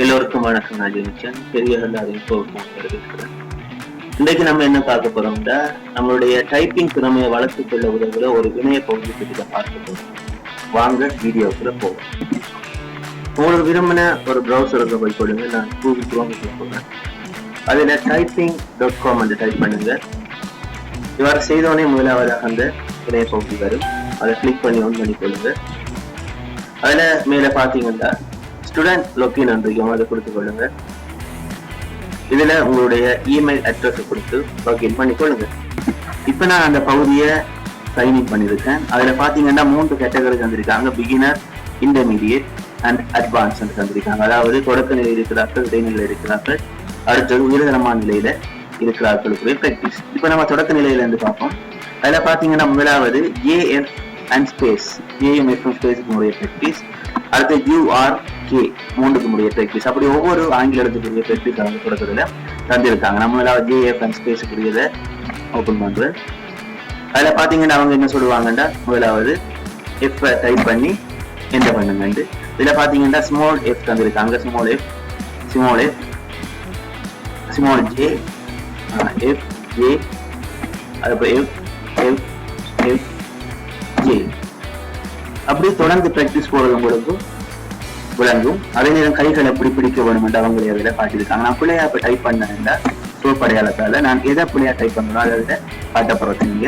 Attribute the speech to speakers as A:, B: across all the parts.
A: எல்லோருக்கும் வணக்கம். நான் ஜெனிச்சன் பெரியகல்லார் இருக்கிறேன். இன்றைக்கு நம்ம என்ன பார்க்க போறோம்னா, நம்மளுடைய டைப்பிங் திறமையை வளர்த்துக் கொள்ள உதவுகிற ஒரு இணைய பகுதி பற்றி பார்க்க போறோம். வாங்க வீடியோக்குள்ள போவோம். உங்களுக்கு விரும்பின ஒரு ப்ரௌசருக்கு போய் கொடுங்க. நான் கூகுள் குரோமுக்கு போகிறேன். அதில் typing.com என்று டைப் பண்ணுங்க. இவ்வாறு செய்தோடனே முதலாவதாக அந்த இணைய பகுதி வரும். அதை கிளிக் பண்ணி ஆன் பண்ணி கொள்ளுங்க. அதில் மேலே பார்த்தீங்கன்னா ஸ்டூடெண்ட் லொக்கின் இருக்கும், அதை கொடுத்து கொள்ளுங்க. இதுல உங்களுடைய இமெயில் அட்ரஸ் கொடுத்து லாகின் பண்ணி கொள்ளுங்க. இப்ப நான் அந்த பகுதியை சைன்இன் பண்ணிருக்கேன். அதுல பாத்தீங்கன்னா 3 கேட்டகரி தந்திருக்காங்க. பிகினர், இன்டர்மீடியேட் அண்ட் அட்வான்ஸ் தந்திருக்காங்க. அதாவது தொடக்க நிலையில் இருக்கிறார்கள், இடைநிலையில் இருக்கிறார்கள், அடுத்தது உயர்தரமான நிலையில இருக்கிறார்களுக்குரிய பிராக்டிஸ். இப்ப நம்ம தொடக்க நிலையில இருந்து பார்ப்போம். அதுல பாத்தீங்கன்னா முதலாவது ஏஎஃப் அண்ட் ஸ்பேஸ், ஏஎம்எஃப் ஸ்பேஸுக்கு முறைய பிராக்டிஸ். அடுத்து URK 3க்கு முறைய பிராக்டிஸ். அப்படி ஒவ்வொரு ஆங்கில எழுத்துக்குரிய பிராக்டிஸ் அவங்க தொடக்கத்துல தந்திருக்காங்க. நம்மளால JF அண்ட் ஸ்பேஸுக்குரியதை ஓபன் பண்றேன். அதுல பாத்தீங்கன்னா அவங்க என்ன சொல்லுவாங்கன்னா, முதலாவது F டைப் பண்ணி என்டர் பண்ணுங்க. இதுல பாத்தீங்கன்னா ஸ்மால் F தந்திருக்காங்க. Small F, small F, small J, F, J, அதுக்கப்புறம் F, F, F, J. அப்படி தொடர்ந்து பிராக்டிஸ் போறது உங்களுக்கு விளங்கும். அதே நேரம் கைகளை எப்படி பிடிக்க வேணும் என்று அவங்களே அதில் காட்டியிருக்காங்க. நான் பிள்ளையா இப்ப டைப் பண்ணேன்டா சோப்படையாளத்தால நான் எதை பிள்ளையா டைப் பண்ணணும் அதை காட்டப்படுறது நீங்க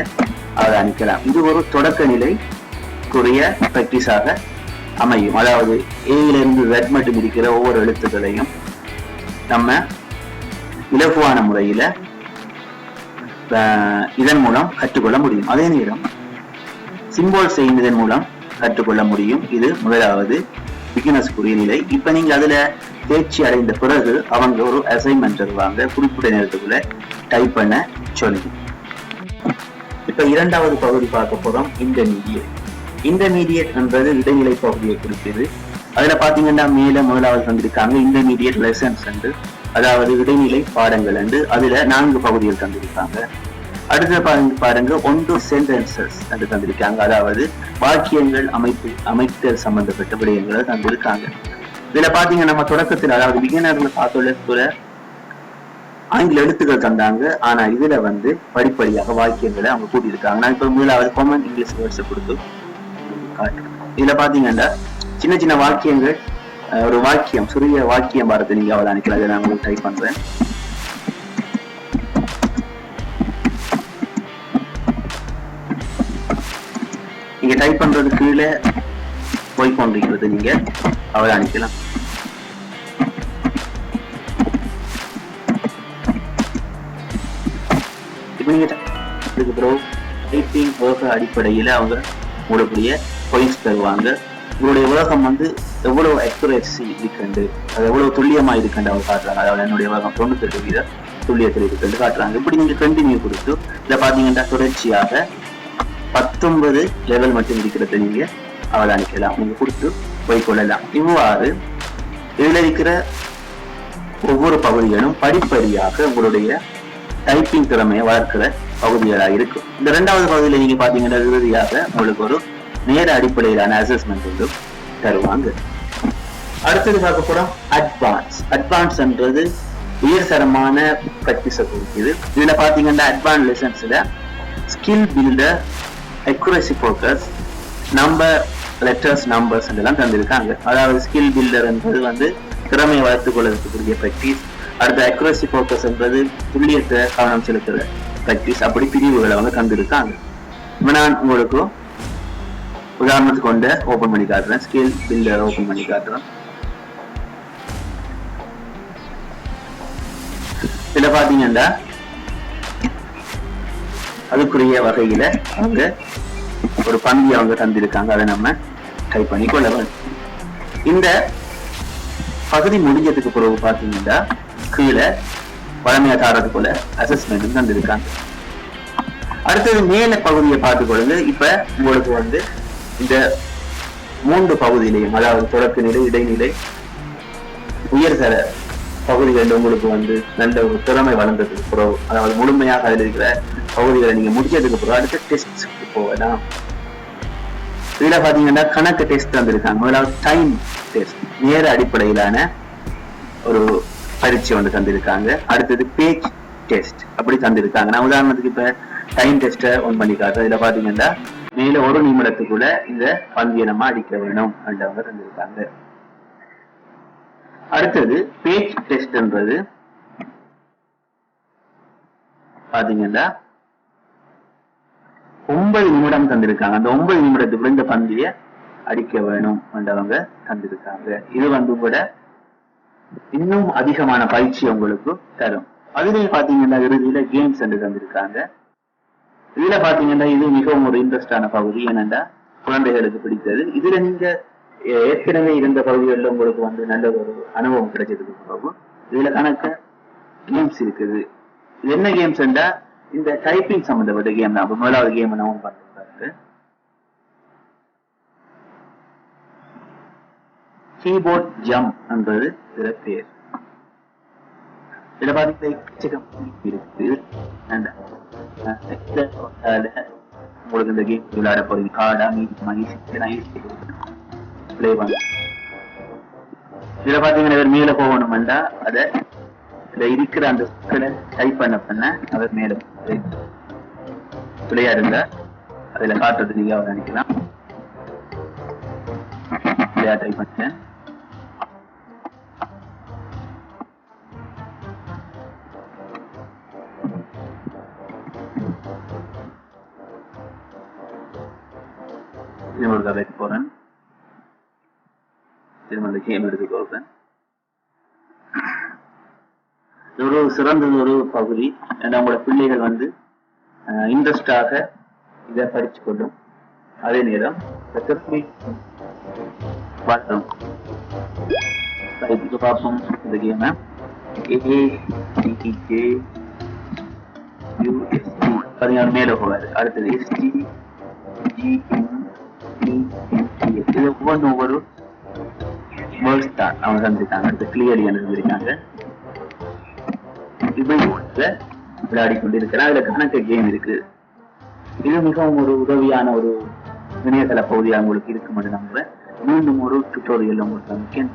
A: அவதானிக்கலாம். இது ஒரு தொடக்க நிலைக்குரிய பிராக்டிஸாக அமையும். அதாவது ஏயிலிருந்து Z மட்டும் இருக்கிற ஒவ்வொரு எழுத்துக்களையும் நம்ம இலகுவான முறையில இதன் மூலம் கற்றுக்கொள்ள முடியும். அதே நேரம் சிம்போல் செய்வதன் மூலம் கற்றுக்கொள்ள முடியும். இது முதலாவது பிகினர்ஸ்க்குரிய நிலை. இப்ப நீங்க அதுல தேர்ச்சி அடைந்த பிறகு அவங்க ஒரு அசைன்மெண்ட் தருவாங்க, குறிப்பிட்ட நேரத்துக்குள்ள டைப் பண்ண சொல்லி. இப்ப இரண்டாவது பகுதி பார்க்க போறோம், இன்டர்மீடியேட். இன்டர்மீடியேட் என்பது இடைநிலை பகுதியை குறிக்கிறது. அதுல பாத்தீங்கன்னா மேல முதலாவது தந்திருக்காங்க இன்டர்மீடியேட் லெசன்ஸ் என்று, அதாவது இடைநிலை பாடங்கள் என்று. அதுல 4 பகுதிகள் தந்திருக்காங்க. அடுத்த பாருங்க ஒன்று சென்டென்சஸ் என்று தந்திருக்காங்க, அதாவது வாக்கியங்கள் அமைத்தல் சம்பந்தப்பட்ட விடயங்களை தந்திருக்காங்க. இதுல பாத்தீங்கன்னா நம்ம தொடக்கத்தில், அதாவது பிகினர்ல பார்த்துள்ள ஆங்கில எழுத்துக்கள் தந்தாங்க. ஆனா இதுல படிப்படியாக வாக்கியங்களை அவங்க கூட்டியிருக்காங்க. நான் இப்ப முதலாவது காமன் இங்கிலீஷ் வேர்ட்ஸை கொடுத்து காட்டுறேன். இதுல பாத்தீங்கன்னா சின்ன சின்ன வாக்கியங்கள், ஒரு வாக்கியம் சிறிய வாக்கியம் பாரத்தை நீங்க அவதானிக்கலாம். இதை நான் உங்களுக்கு டைப் பண்றேன். நீங்க டைப் பண்றது கீழே போய் கொண்டிருக்கிறது நீங்க அவதானிக்கலாம். இப்ப நீங்க டைப்பிங் வேக அடிப்படையில அவங்க உங்களுடைய பாயிண்ட்ஸ் தருவாங்க. உங்களுடைய வேகம் எவ்வளவு அக்யூரேசி இருக்குண்டு, அது எவ்வளவு துல்லியமா இருக்குண்டு அவங்க காட்டுறாங்க. அதாவது என்னுடைய வேகம் 98% துல்லியத்தில் இருக்குன்னு காட்டுறாங்க. இப்படி நீங்க கண்டினியூ கொடுத்து இதை பாத்தீங்கன்னா தொடர்ச்சியாக 19 லெவல் மட்டும் இருக்கிறத நீங்க அவதானிக்கலாம். நீங்க கொடுத்து போய்கொள்ளலாம். இவ்வாறு இதுல இருக்கிற ஒவ்வொரு பகுதிகளும் படிப்படியாக உங்களுடைய டைப்பிங் திறமையை வளர்க்கிற பகுதிகளாக இருக்கும். இந்த 2வது பகுதியில நீங்க பாத்தீங்கன்னா இறுதியாக உங்களுக்கு ஒரு நேர அடிப்படையிலான அசஸ்மெண்ட் தருவாங்க. அடுத்தது பார்க்க போறோம் அட்வான்ஸ். அட்வான்ஸ் என்றது உயர்தரமான பிராக்டிஸை குறிக்குது. இதுல பாத்தீங்கன்னா அட்வான்ஸ் லெசன்ஸ்ல skill builder, accuracy focus, number, letters, numbers எல்லாம் தந்திருக்காங்க. அதாவது ஸ்கில் பில்டர் என்பது திறமையை வளர்த்துக் கொள்வதற்குரிய பிராக்டிஸ். அடுத்த அக்யூரசி ஃபோக்கஸ் என்பது துல்லியத்தை கவனம் செலுத்துற பிராக்டிஸ். அப்படி பிரிவுகளை தந்திருக்காங்க. நான் உங்களுக்கு உதாரணத்துக்கு கொண்டு ஓபன் பண்ணி காட்டுறேன். ஸ்கில் பில்டர் ஓபன் பண்ணி காட்டுறேன். இதுல பாத்தீங்கன்னா அதுக்குரிய வகையில அவங்க ஒரு பந்தி அவங்க தந்திருக்காங்க. அதை நம்ம டைப் பண்ணி கொள்ள வேண்டும். இந்த பகுதி முடிஞ்சதுக்கு பிறகு பாத்தீங்கன்னா கீழே வளமையா தாரது போல அசஸ்மெண்ட் தந்திருக்காங்க. அடுத்தது மேல பகுதியை பார்த்துக்கொள்ளுங்க. இப்ப உங்களுக்கு இந்த 3 பகுதியிலையும், அதாவது தொடக்க நிலை, இடைநிலை, உயர்தர பகுதிகளில் உங்களுக்கு நல்ல ஒரு திறமை வளர்ந்ததுக்கு பிறகு, அதாவது முழுமையாக அதில் இருக்கிற பகுதிகளை நீங்க முடிச்சதுக்கு பிறகு அடுத்த டெஸ்ட்க்கு போகலாம். இதுல பாத்தீங்கன்னா கணக்கு டெஸ்ட் வந்திருக்காங்க. முதலாவது டைம் டெஸ்ட், நேர அடிப்படையிலான ஒரு பரீட்சை வந்து தந்திருக்காங்க. அடுத்தது பேஜ் டெஸ்ட் அப்படி தந்திருக்காங்க. நான் உதாரணத்துக்கு இப்ப டைம் டெஸ்ட ஒன் பண்ணி காட்டுறேன். இதுல பாத்தீங்கன்னா மேல 1 நிமிடத்துக்குள்ள இந்த பந்தியை நம்ம அடிக்க வேணும் என்றவங்க தந்திருக்காங்க. அடுத்தது பேஜ் டெஸ்ட்ன்றது பாத்தீங்கன்னா 9 நிமிடம் தந்திருக்காங்க. அந்த 9 நிமிடத்துக்குள்ள இந்த பந்திய அடிக்க வேணும் என்றவங்க தந்திருக்காங்க. இது வந்து கூட இன்னும் அதிகமான பயிற்சி உங்களுக்கு தரும். அதுலயே பாத்தீங்கன்னா இறுதியில கேம்ஸ் என்று தந்திருக்காங்க. இதுல பாத்தீங்கன்னா இது மிகவும் ஒரு இன்ட்ரெஸ்டான பகுதி. ஏனென்றா குழந்தைகளுக்கு பிடித்தது. இதுல நீங்க ஏற்கனவே இருந்த பகுதிகளில் உங்களுக்கு வந்து நல்ல ஒரு அனுபவம் கிடைச்சதுக்கு பிறகு இதுல கணக்க கேம்ஸ் இருக்குது. இது என்ன கேம்ஸ் என்றா இந்த டைப்பிங் சம்பந்தப்பட்ட கேம் தான். முதலாவது கேம் நான் பண்றாரு கீபோர்ட் ஜம்ப் என்றது இதுல பேர். இதுல பாத்தீங்கன்னா இருக்கு. உங்களுக்கு இந்த கேம் விளையாட போறீங்க கார்டா பிளே பண்ண. இதுல பாத்தீங்கன்னா இவர் மேல போகணும்டா அத இருக்கிற அந்த டைப் பண்ண அவர் மேல விளையாடுங்க. அதுல காட்டுறது நீங்க அவர் நினைக்கலாம். விளையாட டைப் பண்ணேன். வைக்க போறேன். திரும்ப அந்த கேம் எடுத்து போறேன். ஒரு சிறந்தது ஒரு பகுதி. நம்மளோட பிள்ளைகள் வந்து இன்ட்ரெஸ்டாக இதை படிச்சு கொள்ளும். அதே நேரம் திரும்பி பார்த்தோம் பார்ப்போம் இந்த கேம மேல போவாரு. அடுத்தது இது ஒவ்வொரு வேர்ட்ஸ் தான் அவங்க தந்திருக்காங்க. அடுத்து கிளியர் எழுதிருக்காங்க. விளையாடி கொண்டிருக்கிறேன். அதுல கணக்கு கேம் இருக்கு. இது மிகவும் ஒரு உதவியான ஒரு இணையதள பகுதியாக உங்களுக்கு இருக்கும் என்று நம்புறேன். மீண்டும் ஒரு டுட்டோரியல் உங்களுக்கு முக்கியம்.